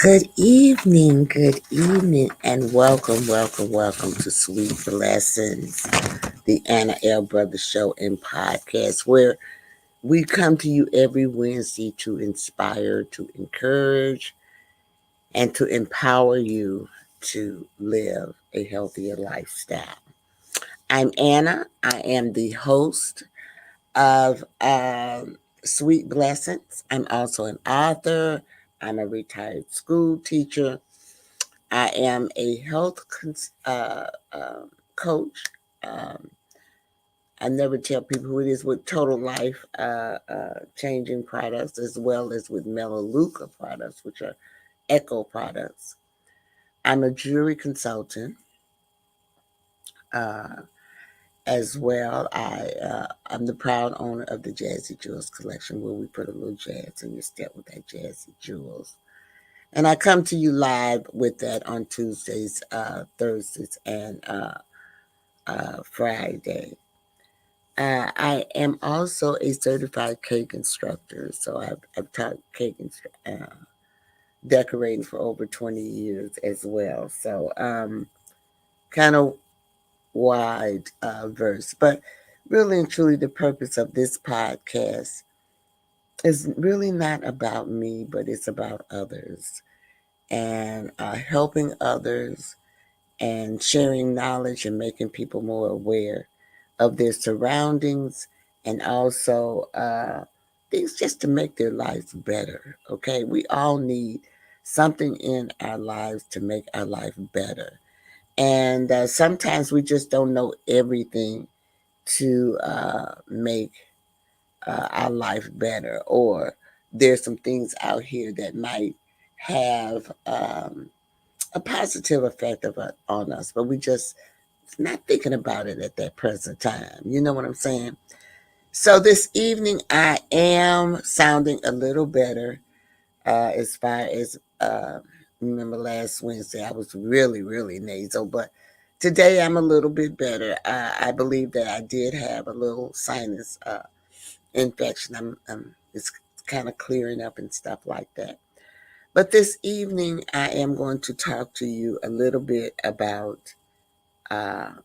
Good evening, and welcome to Sweet Blessings, the Anna L. Brothers Show and Podcast, where we come to you every Wednesday to inspire, to encourage, and to empower you to live a healthier lifestyle. I'm Anna. I am the host of Sweet Blessings. I'm also an author. I'm a retired school teacher. I am a coach. Um, I never tell people who it is with Total Life changing products, as well as with Melaleuca products, which are eco products. I'm a jewelry consultant uh, as well. I'm the proud owner of the Jazzy Jewels collection, where we put a little jazz in your step with that Jazzy Jewels. And I come to you live with that on Tuesdays, Thursdays, and Friday. I am also a certified cake instructor, so I've taught decorating for over 20 years as well. So kind of wide verse, but really and truly, the purpose of this podcast is really not about me, but it's about others and helping others and sharing knowledge and making people more aware of their surroundings and also things just to make their lives better. Okay, we all need something in our lives to make our life better. And sometimes we just don't know everything to make our life better, or there's some things out here that might have a positive effect on us, but we just not thinking about it at that present time. You know what I'm saying? So this evening, I am sounding a little better as far as, remember last Wednesday, I was really, really nasal, but today I'm a little bit better. I believe that I did have a little sinus infection. It's kind of clearing up and stuff like that. But this evening, I am going to talk to you a little bit about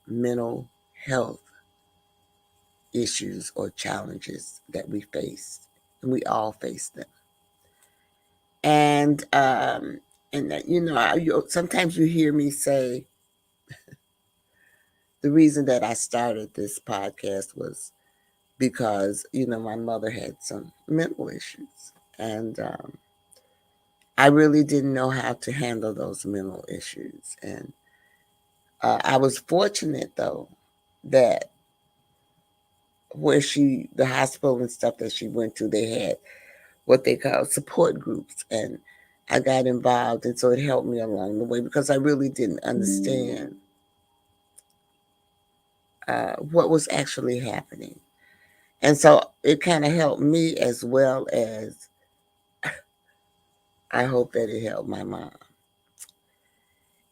mental health issues or challenges that we face, and we all face them. And sometimes you hear me say the reason that I started this podcast was because my mother had some mental issues, and I really didn't know how to handle those mental issues. And I was fortunate though that the hospital and stuff that she went to, they had what they call support groups, and I got involved, and so it helped me along the way because I really didn't understand what was actually happening, and so it kind of helped me as well as I hope that it helped my mom.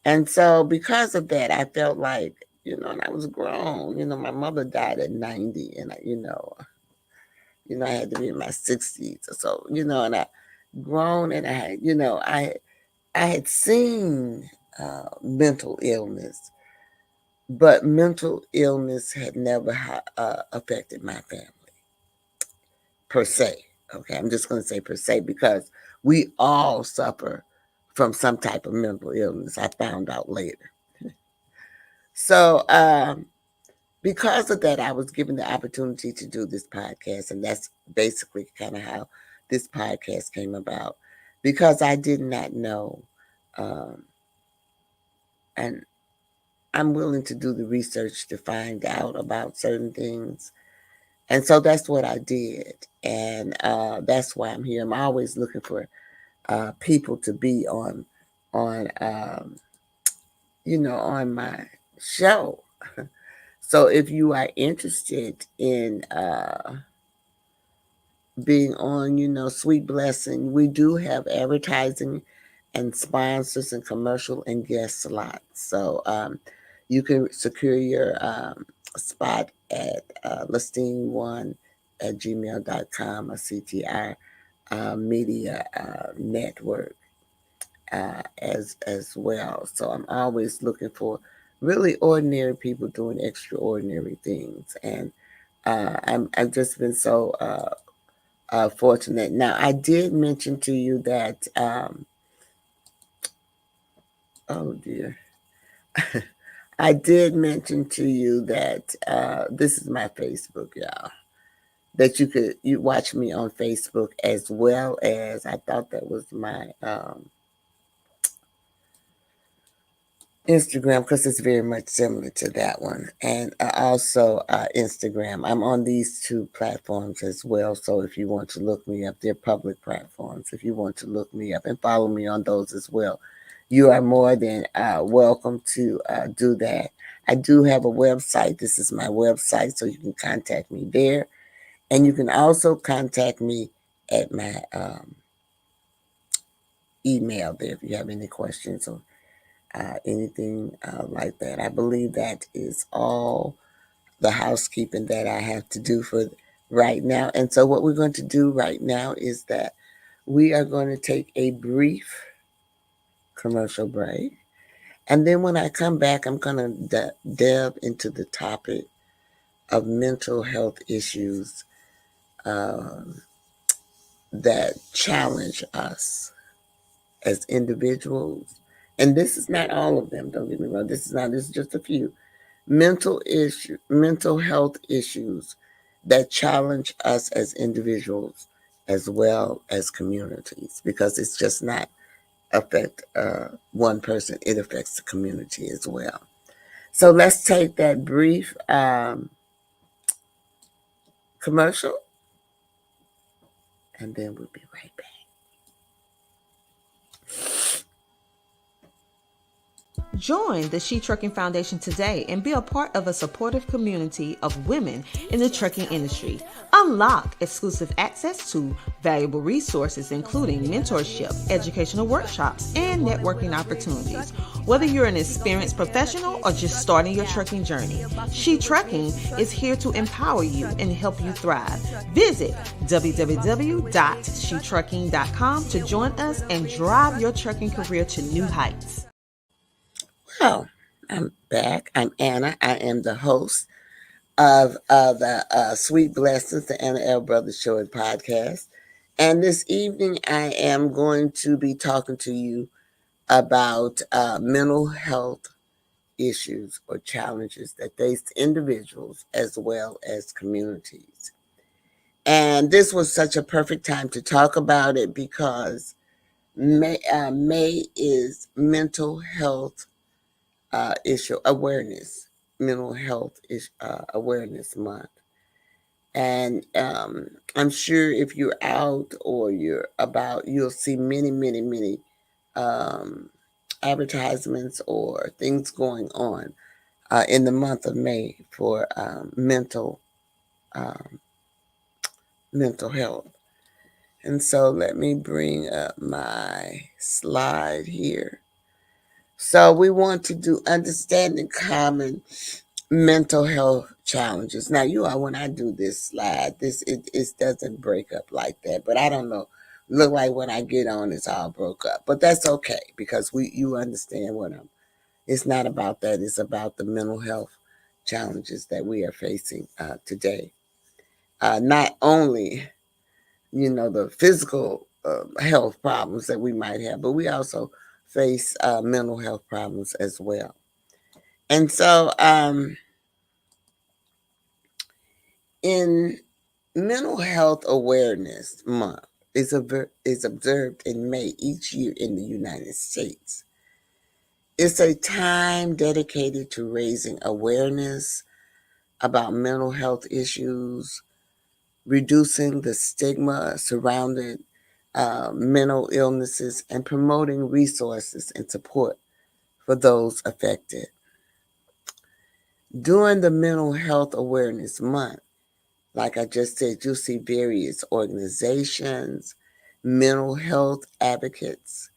And so because of that, I felt like and I was grown. My mother died at 90, and I had to be in my 60s or so. And I grown, and I had I had seen mental illness, but mental illness had never affected my family per se. Okay, I'm just going to say per se because we all suffer from some type of mental illness. I found out later. So, because of that, I was given the opportunity to do this podcast, and that's basically kind of how this podcast came about because I did not know. Um, and I'm willing to do the research to find out about certain things. And so that's what I did. And that's why I'm here. I'm always looking for people to be on my show. So if you are interested in being on, Sweet Blessing, we do have advertising and sponsors and commercial and guest slots. So you can secure your spot at listing1 at gmail.com or CTR Media Network. as well. So I'm always looking for really ordinary people doing extraordinary things, and I've just been so fortunate. Now I did mention to you that oh dear. I did mention to you that this is my Facebook, y'all. That you watch me on Facebook as well as I thought that was my Instagram because it's very much similar to that one, and also Instagram. I'm on these two platforms as well. So if you want to look me up, they're public platforms. If you want to look me up and follow me on those as well, you are more than welcome to do that. I do have a website. This is my website, so you can contact me there, and you can also contact me at my email there if you have any questions or anything like that. I believe that is all the housekeeping that I have to do for right now. And so, what we're going to do right now is that we are going to take a brief commercial break. And then, when I come back, I'm going to delve into the topic of mental health issues um, that challenge us as individuals. And this is not all of them, don't get me wrong. This is just a few mental health issues that challenge us as individuals as well as communities, because it's just not affect one person, it affects the community as well. So let's take that brief commercial, and then we'll be right back. Join the She Trucking Foundation today and be a part of a supportive community of women in the trucking industry. Unlock exclusive access to valuable resources, including mentorship, educational workshops, and networking opportunities. Whether you're an experienced professional or just starting your trucking journey, She Trucking is here to empower you and help you thrive. Visit www.shetrucking.com to join us and drive your trucking career to new heights. Well, I'm back. I'm Anna. I am the host of the Sweet Blessings, the Anna L. Brothers Show and podcast. And this evening, I am going to be talking to you about mental health issues or challenges that face individuals as well as communities. And this was such a perfect time to talk about it because May is mental health issue awareness, mental health is awareness month. And I'm sure if you're out or you're about, you'll see many um, advertisements or things going on in the month of May for um, mental health. And so let me bring up my slide here. So we want to do understanding common mental health challenges. Now, you all, when I do this slide, it doesn't break up like that. But I don't know. Look like when I get on, it's all broke up. But that's okay because you understand what I'm. It's not about that. It's about the mental health challenges that we are facing today. Not only the physical health problems that we might have, but we also face mental health problems as well. And so, in Mental Health Awareness Month is observed in May each year in the United States. It's a time dedicated to raising awareness about mental health issues, reducing the stigma surrounding mental illnesses, and promoting resources and support for those affected. During the Mental Health Awareness Month, like I just said, you'll see various organizations, mental health advocates,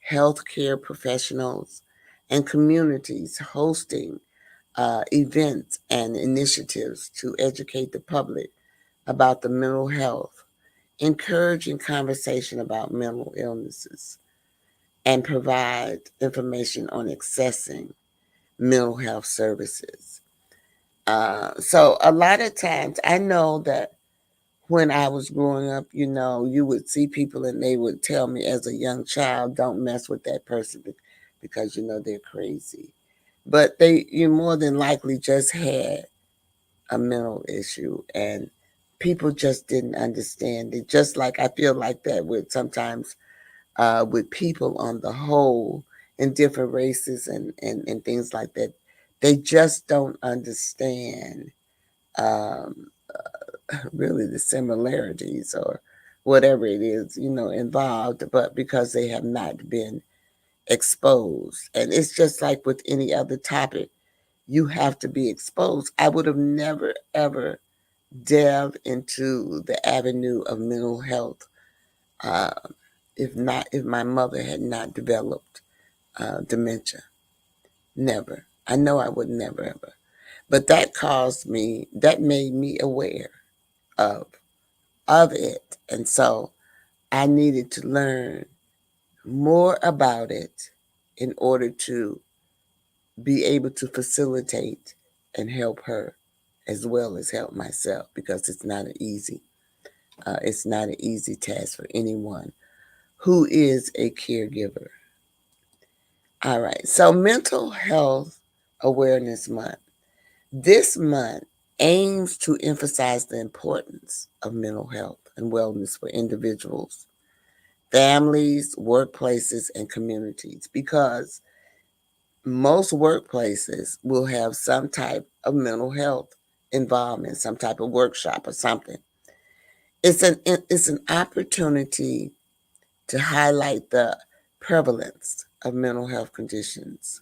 healthcare professionals, and communities hosting events and initiatives to educate the public about the mental health, encouraging conversation about mental illnesses, and provide information on accessing mental health services. So a lot of times I know that when I was growing up, you would see people and they would tell me as a young child, don't mess with that person because they're crazy. But you more than likely just had a mental issue and people just didn't understand it. Just like I feel like that with sometimes with people on the whole in different races and things like that. They just don't understand um, really the similarities or whatever it is, involved, but because they have not been exposed. And it's just like with any other topic, you have to be exposed. I would have never, ever delved into the avenue of mental health uh, if my mother had not developed dementia. Never. I know I would never, ever. But that made me aware of it. And so I needed to learn more about it in order to be able to facilitate and help her as well as help myself because it's not an easy task for anyone who is a caregiver. All right. So Mental Health Awareness Month. This month aims to emphasize the importance of mental health and wellness for individuals, families, workplaces, and communities because most workplaces will have some type of mental health involvement, some type of workshop or something. It's an opportunity to highlight the prevalence of mental health conditions,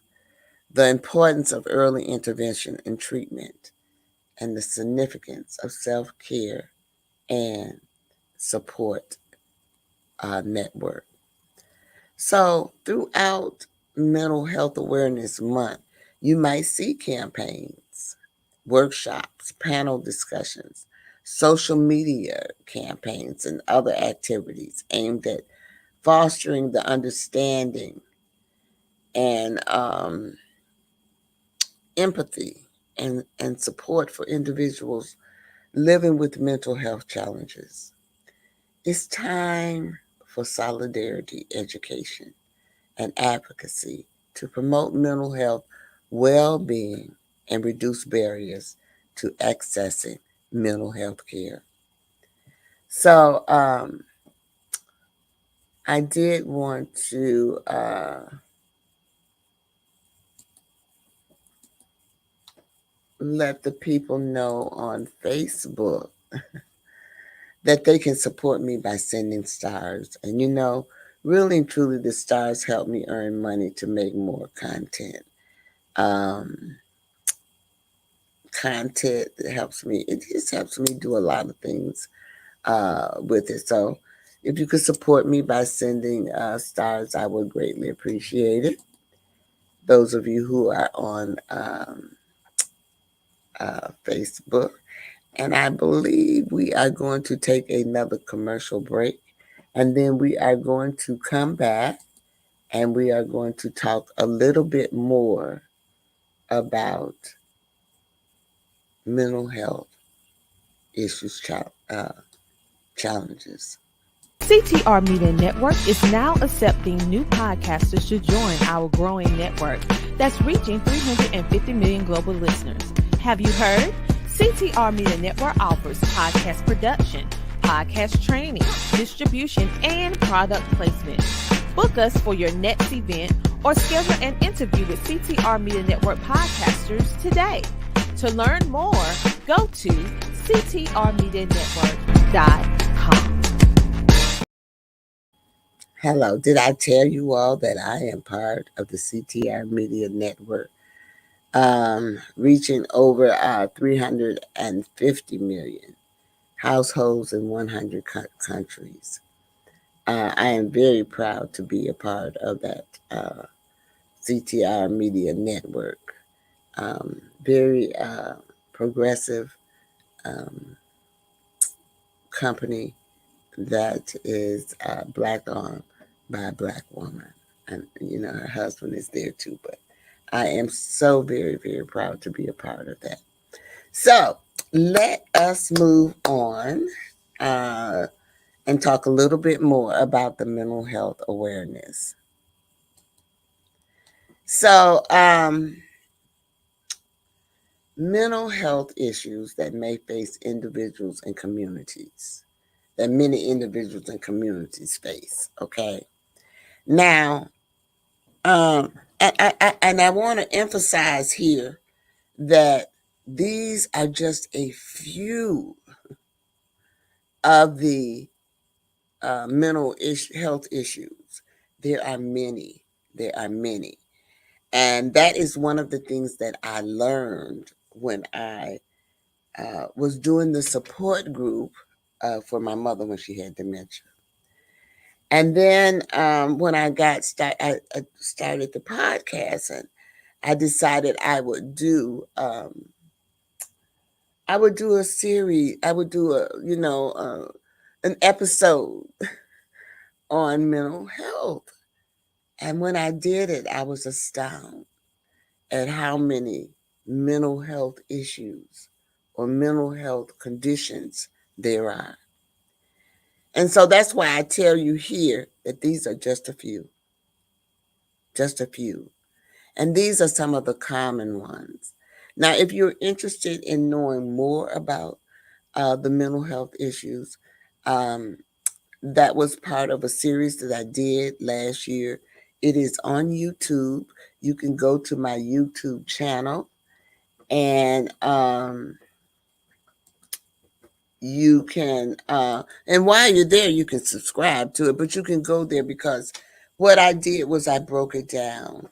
the importance of early intervention and treatment, and the significance of self-care and support network. So throughout Mental Health Awareness Month, you might see campaigns, workshops, panel discussions, social media campaigns, and other activities aimed at fostering the understanding and empathy and support for individuals living with mental health challenges. It's time for solidarity education and advocacy to promote mental health well being and reduce barriers to accessing mental health care. So, I did want to let the people know on Facebook that they can support me by sending stars. And really and truly, the stars help me earn money to make more content. Um, Content that helps me, it just helps me do a lot of things with it. So if you could support me by sending stars, I would greatly appreciate it. Those of you who are on Facebook. And I believe we are going to take another commercial break. And then we are going to come back and we are going to talk a little bit more about mental health issues, challenges. CTR Media Network is now accepting new podcasters to join our growing network that's reaching 350 million global listeners. Have you heard? CTR Media Network offers podcast production, podcast training, distribution, and product placement. Book us for your next event or schedule an interview with CTR Media Network podcasters today. To learn more, go to ctrmedianetwork.com. Hello, did I tell you all that I am part of the CTR Media Network, reaching over 350 million households in 100 countries? I am very proud to be a part of that CTR Media Network. Very progressive um, company that is black owned by a black woman. And, her husband is there too. But I am so very, very proud to be a part of that. So let us move on uh, and talk a little bit more about the mental health awareness. So, mental health issues that may face individuals and communities, that many individuals and communities face. Okay. Now, um, and I want to emphasize here that these are just a few of the mental health issues. There are many. There are many. And that is one of the things that I learned when I was doing the support group for my mother when she had dementia. And then when I started the podcast, and I decided I would do a series. I would do an episode on mental health. And when I did it, I was astounded at how many mental health issues or mental health conditions there are. And so that's why I tell you here that these are just a few, just a few. And these are some of the common ones. Now, if you're interested in knowing more about the mental health issues, um, that was part of a series that I did last year. It is on YouTube. You can go to my YouTube channel, and you can and while you're there you can subscribe to it, but you can go there because what I did was I broke it down,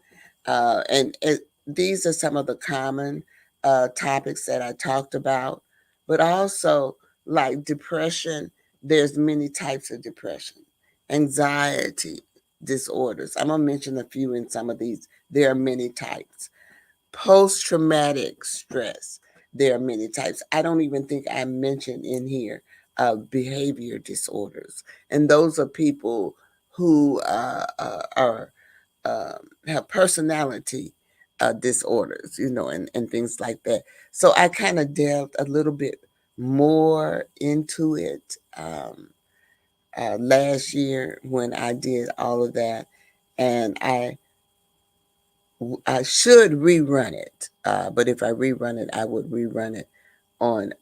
and these are some of the common topics that I talked about, but also like depression. There's many types of depression, anxiety disorders. I'm gonna mention a few in some of these. There are many types. Post traumatic stress. There are many types. I don't even think I mentioned in here behavior disorders. And those are people who have personality disorders, and things like that. So I kind of delved a little bit more into it last year when I did all of that. And I should rerun it, but if I rerun it, I would rerun it on.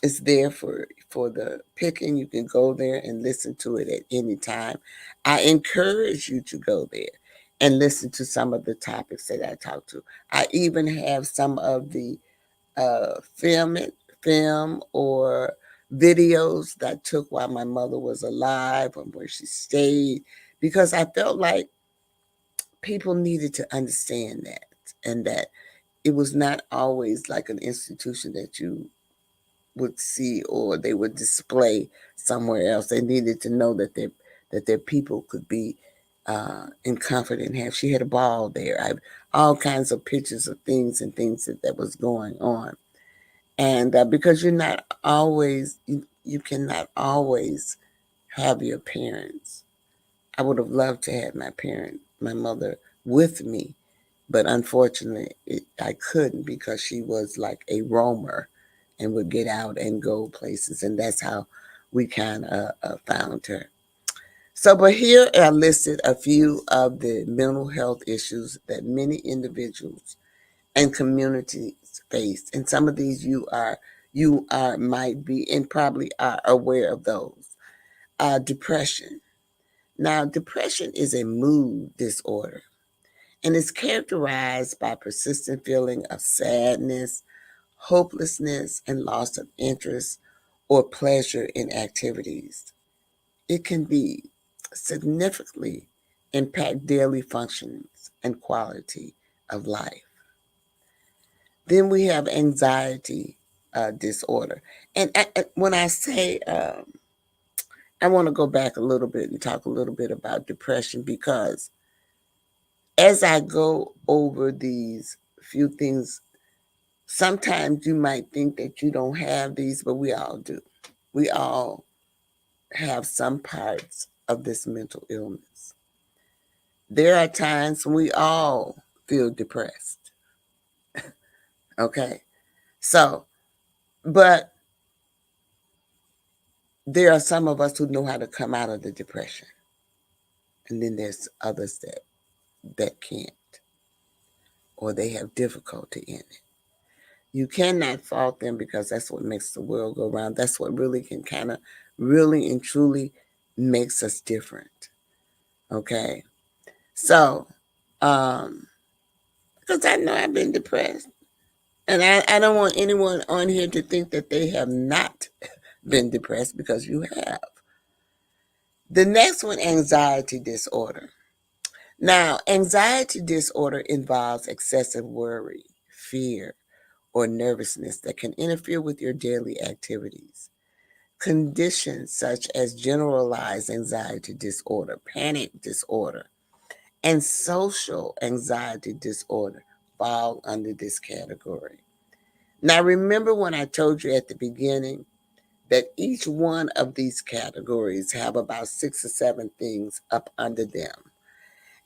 It's there for the picking. You can go there and listen to it at any time. I encourage you to go there and listen to some of the topics that I talk to. I even have some of the film film or videos that I took while my mother was alive and where she stayed, because I felt like people needed to understand that, and that it was not always like an institution that you would see or they would display somewhere else. They needed to know that their people could be in comfort and have. She had a ball there. I have all kinds of pictures of things and things that was going on, and because you cannot always have your parents. I would have loved to have my mother with me, but unfortunately, I couldn't because she was like a roamer and would get out and go places, and that's how we kind of found her. So, but here I listed a few of the mental health issues that many individuals and communities face, and some of these you are might be and probably are aware of those. Depression. Now, depression is a mood disorder and is characterized by persistent feeling of sadness, hopelessness, and loss of interest or pleasure in activities. It can be significantly impact daily functions and quality of life. Then we have anxiety disorder. And when I say, I want to go back a little bit and talk a little bit about depression, because as I go over these few things, sometimes you might think that you don't have these, but we all do. We all have some parts of this mental illness There are times when we all feel depressed. Okay. So, but there are some of us who know how to come out of the depression. And then there's others that can't, or they have difficulty in it. You cannot fault them because that's what makes the world go round. That's what really can kind of really and truly makes us different. Okay. So, because I know I've been depressed. And I don't want anyone on here to think that they have not been depressed, because you have. The next one, anxiety disorder. Now, anxiety disorder involves excessive worry, fear, or nervousness that can interfere with your daily activities. Conditions such as generalized anxiety disorder, panic disorder, and social anxiety disorder fall under this category. Now, remember when I told you at the beginning that each one of these categories have about 6 or 7 things up under them.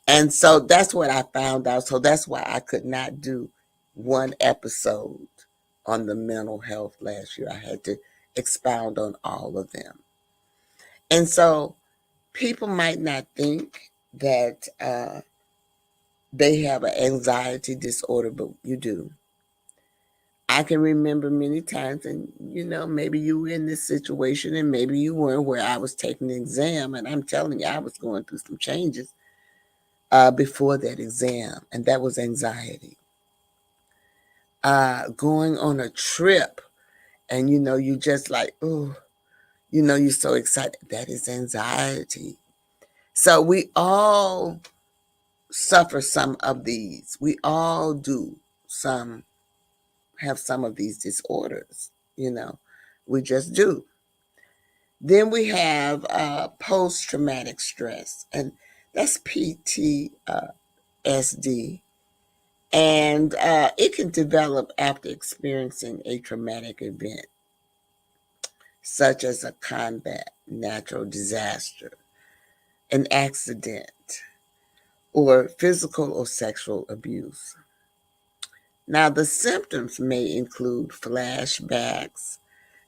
And so that's what I found out. So that's why I could not do one episode on the mental health last year. I had to expound on all of them. And so people might not think that they have an anxiety disorder, but you do. I can remember many times, and maybe you were in this situation and maybe you weren't, where I was taking an exam, and I'm telling you, I was going through some changes before that exam, and that was anxiety. Going on a trip, and you just like, oh, you're so excited. That is anxiety. So we all suffer some of these. We all do have some of these disorders. We just do. Then we have post-traumatic stress, and that's PTSD, and it can develop after experiencing a traumatic event, such as a combat, natural disaster, an accident, or physical or sexual abuse. Now, the symptoms may include flashbacks,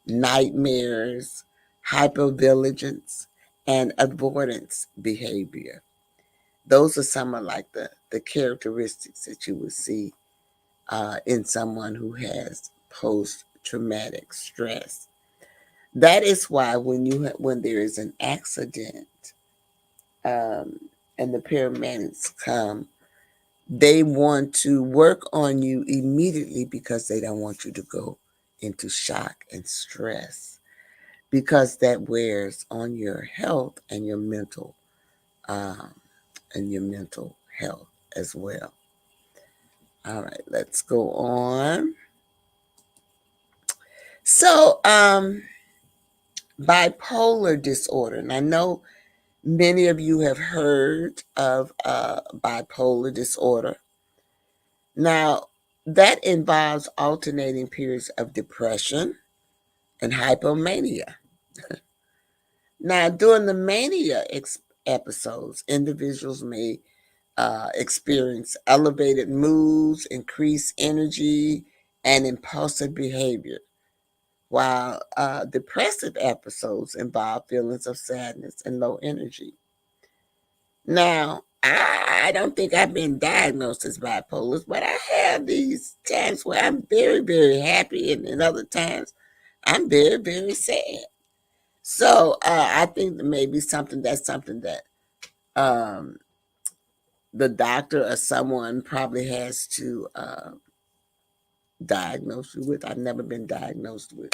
nightmares, hypervigilance, and avoidance behavior. Those are some of like the characteristics that you would see in someone who has post-traumatic stress. That is why when there is an accident, and the paramedics come, they want to work on you immediately, because they don't want you to go into shock and stress, because that wears on your health um, and your mental health as well. All right, let's go on. So, bipolar disorder, and I know many of you have heard of bipolar disorder. Now, that involves alternating periods of depression and hypomania. Now, during the mania episodes, individuals may experience elevated moods, increased energy, and impulsive behavior, while depressive episodes involve feelings of sadness and low energy. Now, I don't think I've been diagnosed as bipolar, but I have these times where I'm very, very happy, and other times I'm very, very sad. So I think that maybe something that um, the doctor or someone probably has to diagnose you with. I've never been diagnosed with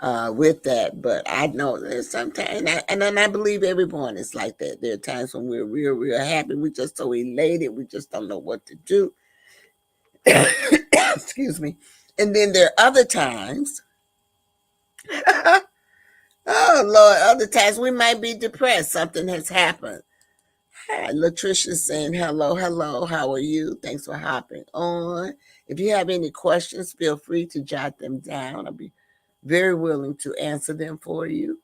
that, but I know that sometimes, and then I believe everyone is like that. There are times when we're real, real happy. We're just so elated. We just don't know what to do. Excuse me. And then there are other times, oh Lord, other times we might be depressed. Something has happened. Hi, Latricia's saying hello, hello. How are you? Thanks for hopping on. If you have any questions, feel free to jot them down. I'll be very willing to answer them for you.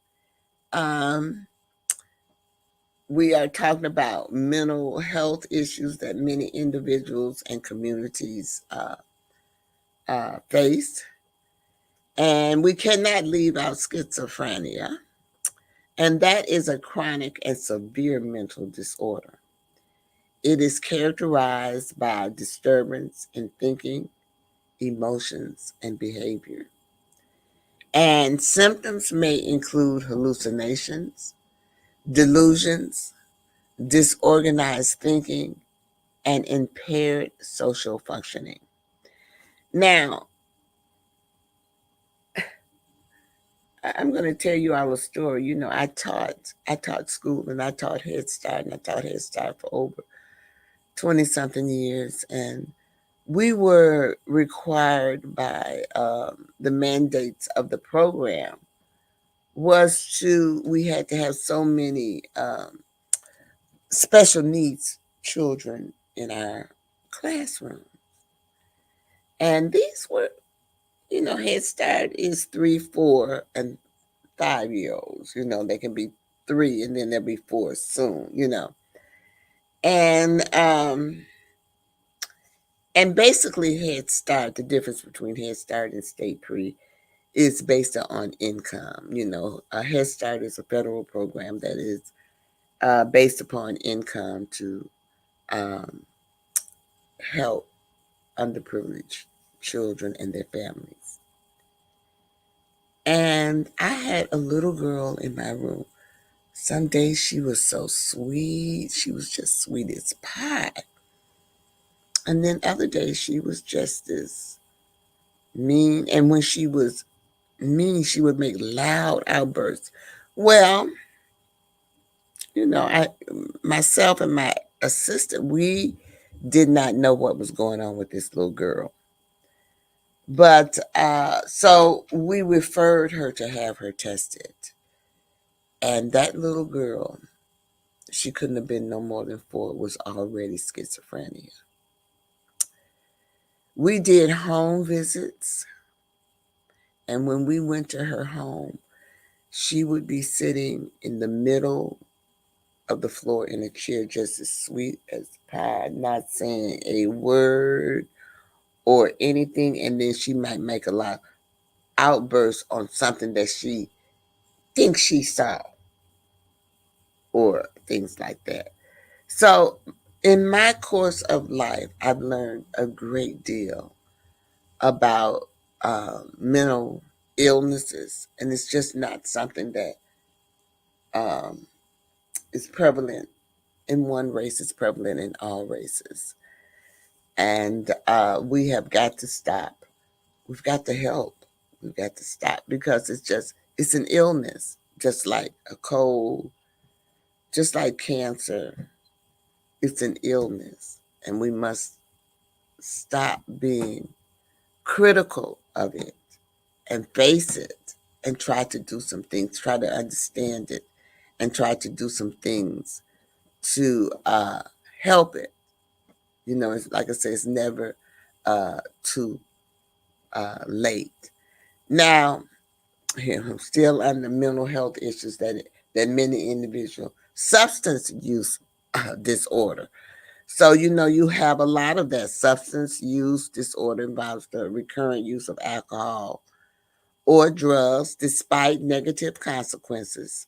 Um, we are talking about mental health issues that many individuals and communities face. And we cannot leave out schizophrenia. And that is a chronic and severe mental disorder. It is characterized by disturbance in thinking, emotions, and behavior. And symptoms may include hallucinations, delusions, disorganized thinking, and impaired social functioning. Now, I'm going to tell you all a story. You know, I taught school and I taught Head Start, and I taught Head Start for over 20 something years. And we were required by the mandates of the program was we had to have so many special needs children in our classroom. And these were, Head Start is 3, 4, and 5-year olds. They can be 3 and then they'll be 4 soon. And basically Head Start, the difference between Head Start and State Pre is based on income. A Head Start is a federal program that is based upon income to um, help underprivileged children and their families. And I had a little girl in my room. Some days she was so sweet. She was just sweet as pie. And then other days she was just as mean. And when she was mean, she would make loud outbursts. Well, I myself and my assistant, we did not know what was going on with this little girl. But so we referred her to have her tested. And that little girl, she couldn't have been no more than 4, was already schizophrenia. We did home visits, and when we went to her home, she would be sitting in the middle of the floor in a chair, just as sweet as pie, not saying a word or anything. And then she might make a lot outbursts on something that she thinks she saw or things like that. So, in my course of life, I've learned a great deal about mental illnesses, and it's just not something that um, is prevalent in one race; it's prevalent in all races, and we have got to stop. We've got to help. We've got to stop because it's an illness, just like a cold, just like cancer. It's an illness, and we must stop being critical of it and face it and try to do some things, try to understand it, and try to do some things to help it. It's like I said, it's never too late. Now, here, I'm still under mental health issues that many individuals, substance use disorder. So, you have a lot of that. Substance use disorder involves the recurrent use of alcohol or drugs despite negative consequences.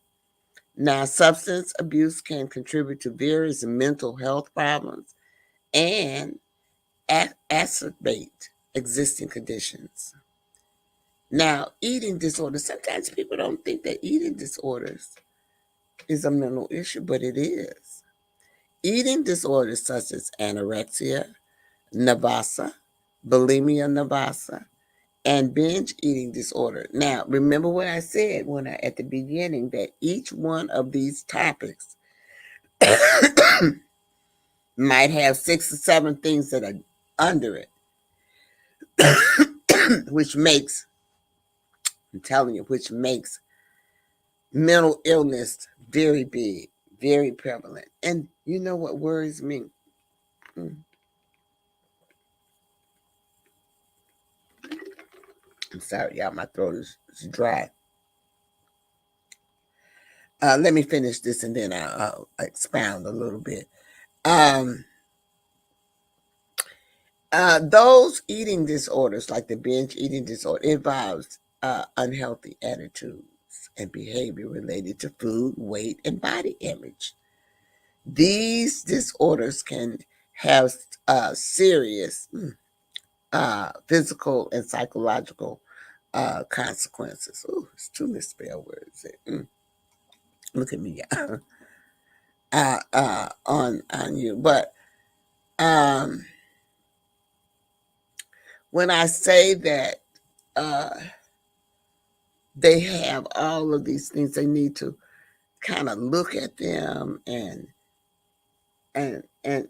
Now, substance abuse can contribute to various mental health problems and exacerbate existing conditions. Now, eating disorders, sometimes people don't think that eating disorders is a mental issue, but it is. Eating disorders such as anorexia, nervosa, bulimia nervosa, and binge eating disorder. Now, remember what I said at the beginning that each one of these topics might have 6 or 7 things that are under it, which makes, I'm telling you, which makes mental illness very big, very prevalent. And you know what worries me? Mm, I'm sorry, y'all, my throat is dry. Let me finish this and then I'll expound a little bit. Um, those eating disorders, like the binge eating disorder, involves unhealthy attitudes and behavior related to food, weight, and body image. These disorders can have serious physical and psychological consequences. Oh, it's two misspelled words. Look at me on you. But um, when I say that uh, they have all of these things, they need to kind of look at them and and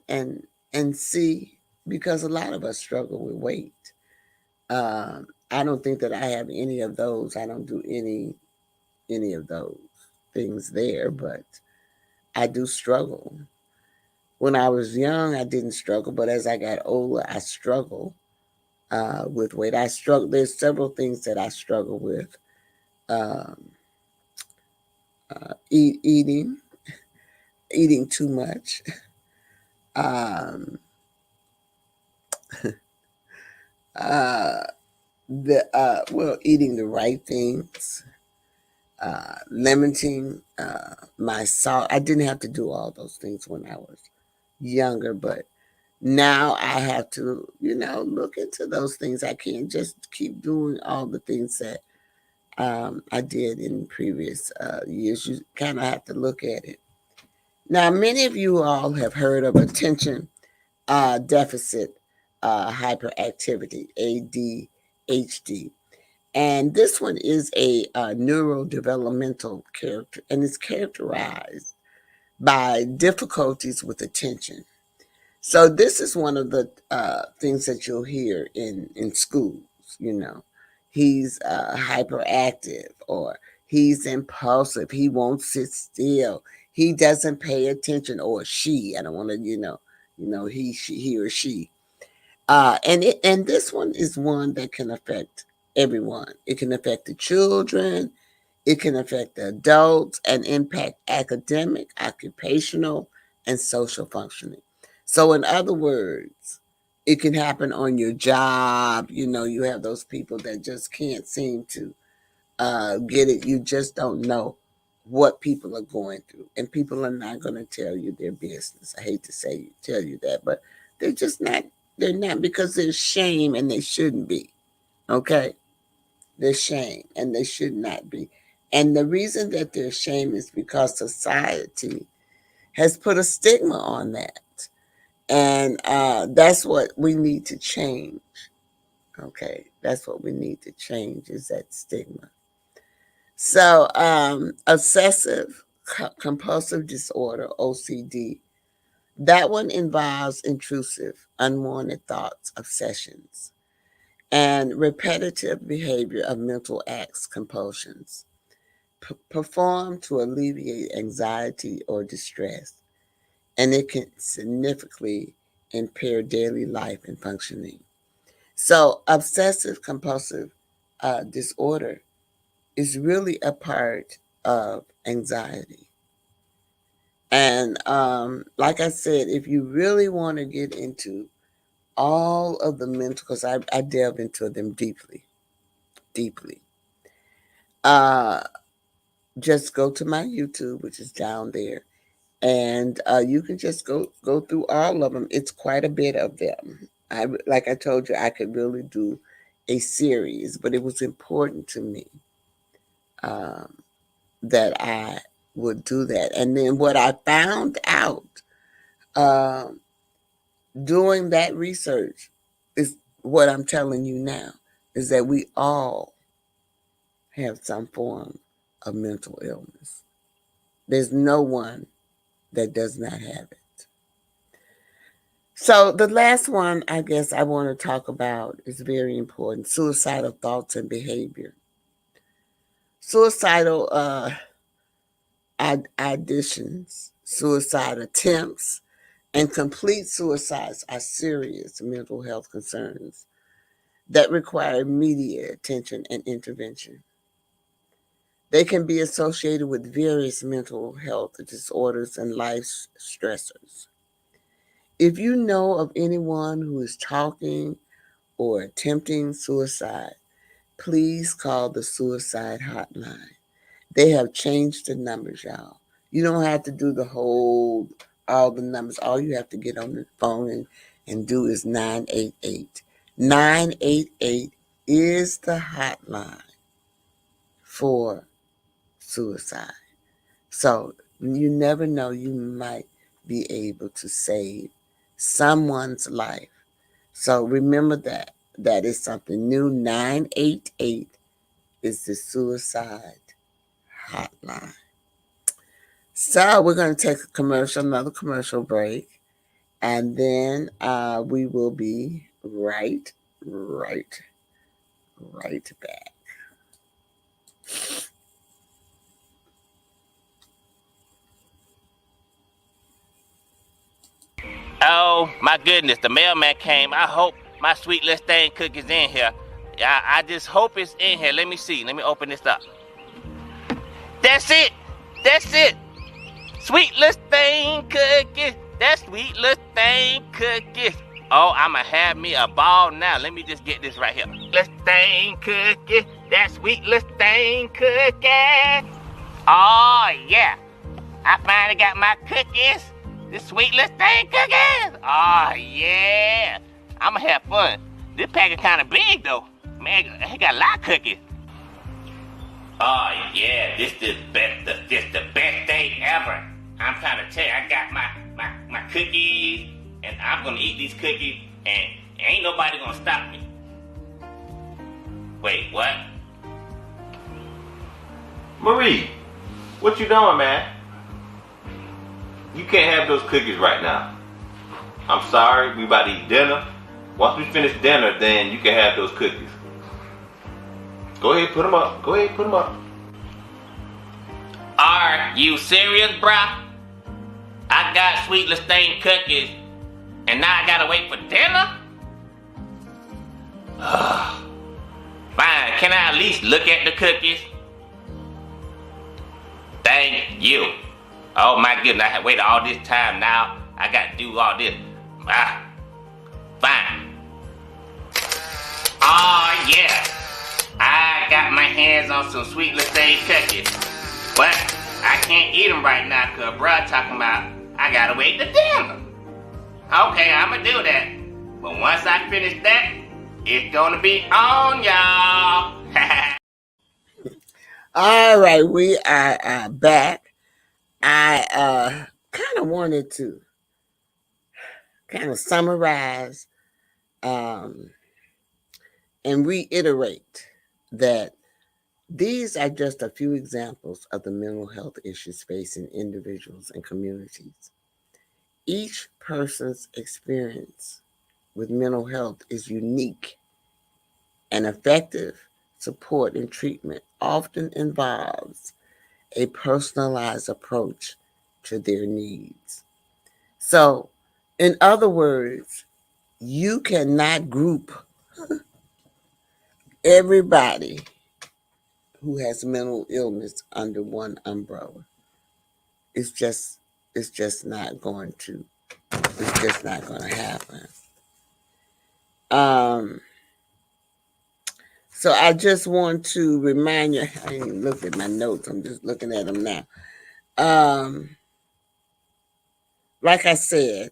and and see, because a lot of us struggle with weight. I don't think that I have any of those. I don't do any of those things there, but I do struggle. When I was young, I didn't struggle, but as I got older, I struggle with weight. I struggle. There's several things that I struggle with. Um, eating, eating too much. Um, uh, eating the right things. Limiting my salt. I didn't have to do all those things when I was younger, but now I have to, look into those things. I can't just keep doing all the things that I did in previous years. You kind of have to look at it. Now, many of you all have heard of attention deficit hyperactivity, ADHD. And this one is a neurodevelopmental character, and it's characterized by difficulties with attention. So this is one of the things that you'll hear in schools. You know, he's hyperactive, or he's impulsive. He won't sit still. He doesn't pay attention, or she. I don't want to, he or she. And this one is one that can affect everyone. It can affect the children. It can affect the adults and impact academic, occupational, and social functioning. So, in other words, it can happen on your job. You have those people that just can't seem to get it. You just don't know what people are going through, and people are not going to tell you their business. I hate to tell you that, but they're just not. They're not, because there's shame, and they shouldn't be. Okay, there's shame, and they should not be. And the reason that there's shame is because society has put a stigma on that, and that's what we need to change. Okay, that's what we need to change, is that stigma. So, obsessive compulsive disorder, OCD, that one involves intrusive, unwanted thoughts, obsessions, and repetitive behavior of mental acts, compulsions, performed to alleviate anxiety or distress, and it can significantly impair daily life and functioning. So, obsessive compulsive disorder is really a part of anxiety. And like I said, if you really want to get into all of the mental, because I delve into them deeply, deeply, uh, just go to my YouTube, which is down there, and you can just go through all of them. It's quite a bit of them. Like I told you, I could really do a series, but it was important to me um, that I would do that. And then what I found out um, doing that research is what I'm telling you now, is that we all have some form of mental illness. There's no one that does not have it. So the last one I guess I want to talk about is very important: suicidal thoughts and behavior. Suicidal auditions, suicide attempts, and complete suicides are serious mental health concerns that require immediate attention and intervention. They can be associated with various mental health disorders and life stressors. If you know of anyone who is talking or attempting suicide, please call the suicide hotline. They have changed the numbers, y'all. You don't have to do all the numbers. All you have to get on the phone and do is 988. 988 is the hotline for suicide. So you never know, you might be able to save someone's life. So remember that. That is something new. 988 is the suicide hotline. So we're going to take another commercial break, and then we will be right back. Oh my goodness, the mailman came. I hope my sweet little thing cookie's in here. I just hope it's in here. Let me see. Let me open this up. That's it. That's it. Sweet little thing cookie. That sweet little thing cookie. Oh, I'ma have me a ball now. Let me just get this right here. Little thing cookie. That sweet little thing cookie. Oh yeah. I finally got my cookies. This sweet little thing cookies. Oh yeah. I'ma have fun. This package kinda big though. Man, it got a lot of cookies. Oh yeah, this the best day ever. I'm trying to tell you, I got my cookies, and I'm gonna eat these cookies, and ain't nobody gonna stop me. Wait, what? Marie, what you doing, man? You can't have those cookies right now. I'm sorry, we about to eat dinner. Once we finish dinner, then you can have those cookies. Go ahead, put them up. Go ahead, put them up. Are you serious, bruh? I got sweet Lestain cookies, and now I gotta wait for dinner? Fine, can I at least look at the cookies? Thank you. Oh my goodness, I have waited all this time now. I gotta do all this. Fine. Oh yeah. I got my hands on some sweet Lestain cookies. But I can't eat them right now because bruh talking about I gotta wait to dinner. Okay, I'ma do that. But once I finish that, it's gonna be on, y'all. All right, we are back. I kind of wanted to kind of summarize and reiterate that these are just a few examples of the mental health issues facing individuals and communities. Each person's experience with mental health is unique, and effective support and treatment often involves a personalized approach to their needs. So, in other words, you cannot group everybody who has mental illness under one umbrella. It's just not going to happen. So I just want to remind you, I didn't look at my notes, I'm just looking at them now. Like I said,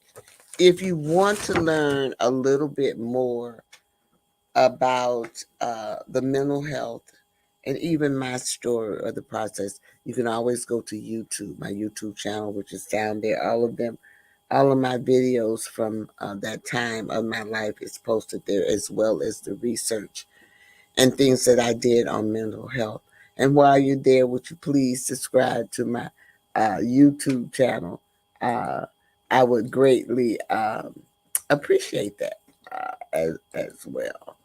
if you want to learn a little bit more about the mental health and even my story or the process, you can always go to YouTube, my YouTube channel, which is down there. All of my videos from that time of my life is posted there, as well as the research and things that I did on mental health. And while you're there, would you please subscribe to my YouTube channel? I would greatly appreciate that as well.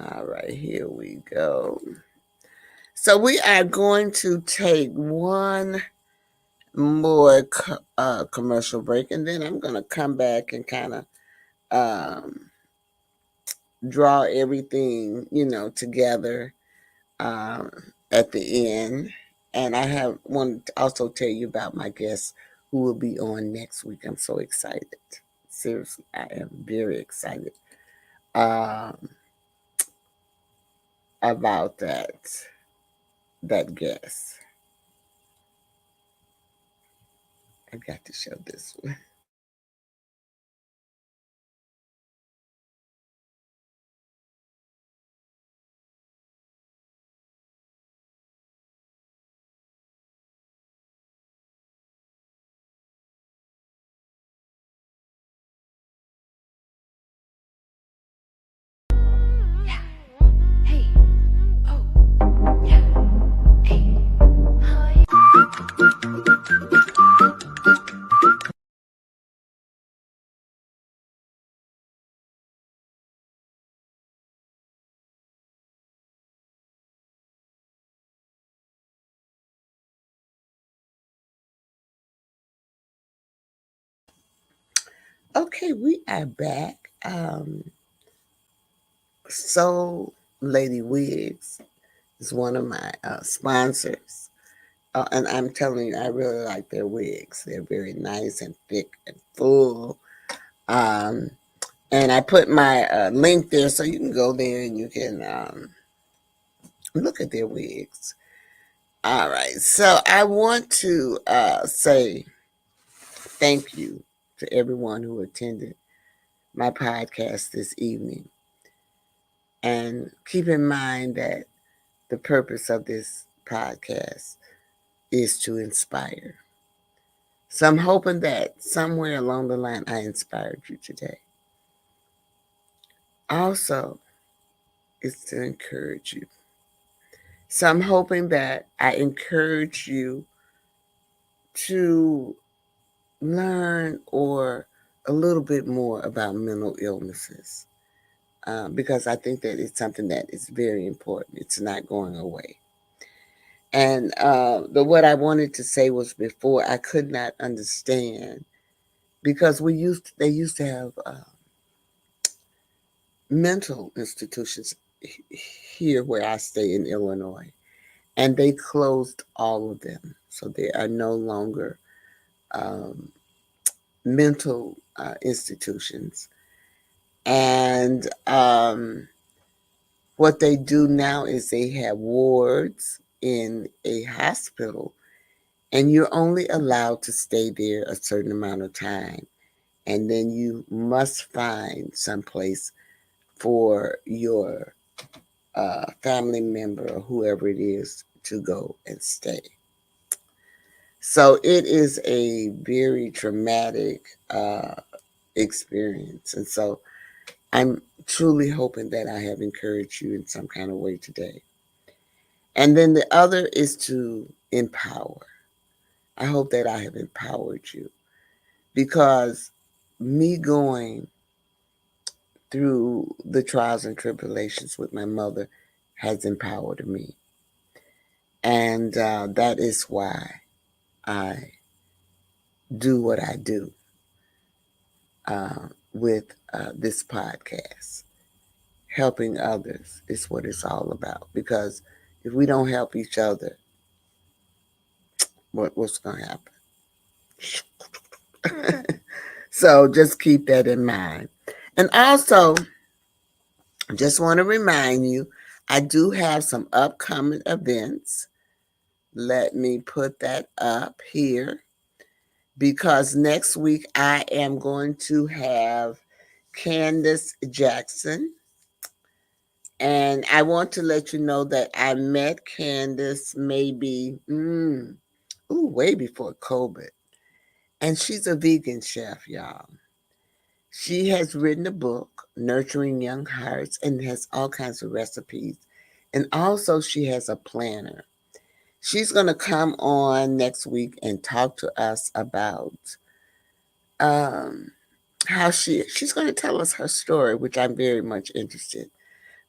All right, here we go. So we are going to take one more commercial break, and then I'm going to come back and kind of draw everything, together at the end. And I have wanted to also tell you about my guest who will be on next week. I'm so excited. Seriously, I am very excited um, about that guest. I got to show this one. Yeah. Hey. Oh. Yeah. Hey. Hi. Okay, we are back. Soul Lady Wigs is one of my sponsors. And I'm telling you, I really like their wigs. They're very nice and thick and full. Um, and I put my link there so you can go there and you can look at their wigs. All right. So I want to say thank you to everyone who attended my podcast this evening. And keep in mind that the purpose of this podcast is to inspire. So I'm hoping that somewhere along the line I inspired you today. Also, it's to encourage you. So I'm hoping that I encourage you to learn or a little bit more about mental illnesses because I think that it's something that is very important. It's not going away. And what I wanted to say was before I could not understand because they used to have mental institutions here where I stay in Illinois, and they closed all of them, so there are no longer um, mental institutions. And what they do now is they have wards in a hospital, and you're only allowed to stay there a certain amount of time, and then you must find some place for your family member or whoever it is to go and stay. So it is a very traumatic experience. And so I'm truly hoping that I have encouraged you in some kind of way today. And then the other is to empower. I hope that I have empowered you because me going through the trials and tribulations with my mother has empowered me. And that is why I do what I do with this podcast. Helping others is what it's all about. Because if we don't help each other, what's going to happen? So just keep that in mind. And also, just want to remind you, I do have some upcoming events. Let me put that up here because next week I am going to have Candace Jackson. And I want to let you know that I met Candace maybe way before COVID. And she's a vegan chef, y'all. She has written a book, Nurturing Young Hearts, and has all kinds of recipes. And also, she has a planner. She's going to come on next week and talk to us about um, how she's going to tell us her story, which I'm very much interested.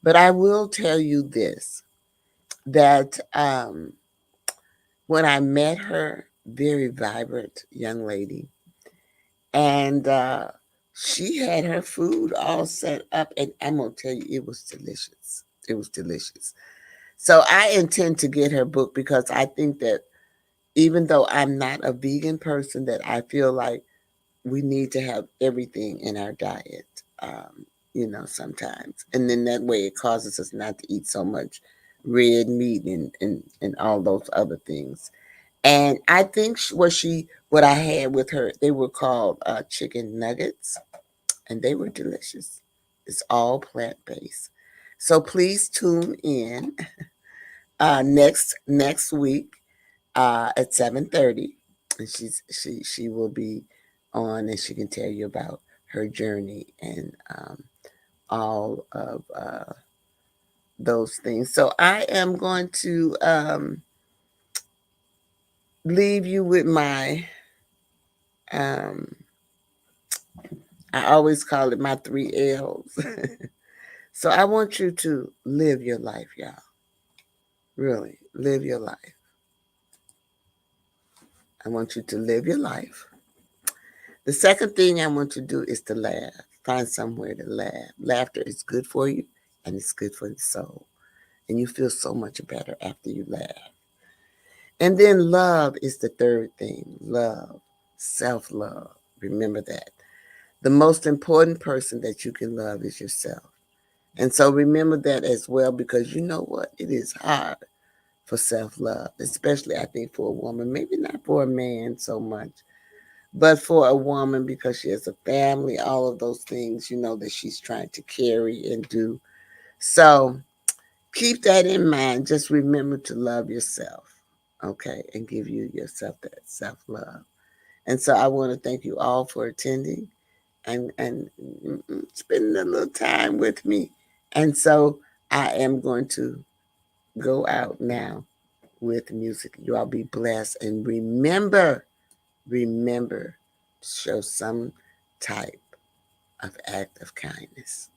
But I will tell you this, that when I met her, very vibrant young lady, and she had her food all set up, and I'm gonna tell you, it was delicious. It was delicious. So I intend to get her book because I think that even though I'm not a vegan person, that I feel like we need to have everything in our diet, sometimes. And then that way it causes us not to eat so much red meat and all those other things. And I think what I had with her, they were called chicken nuggets, and they were delicious. It's all plant based. So please tune in next week at 7:30, and she will be on, and she can tell you about her journey and all of those things. So I am going to leave you with my um, I always call it my 3 L's. So I want you to live your life, y'all. Really, live your life. I want you to live your life. The second thing I want you to do is to laugh. Find somewhere to laugh. Laughter is good for you and it's good for the soul. And you feel so much better after you laugh. And then love is the third thing. Love, self love. Remember that. The most important person that you can love is yourself. And so remember that as well, because you know what? It is hard for self love, especially I think for a woman, maybe not for a man so much, but for a woman because she has a family, all of those things, that she's trying to carry and do. So keep that in mind. Just remember to love yourself, okay, and give you yourself that self love. And so I want to thank you all for attending and spending a little time with me. And so I am going to go out now with music. You all be blessed. And remember to show some type of act of kindness.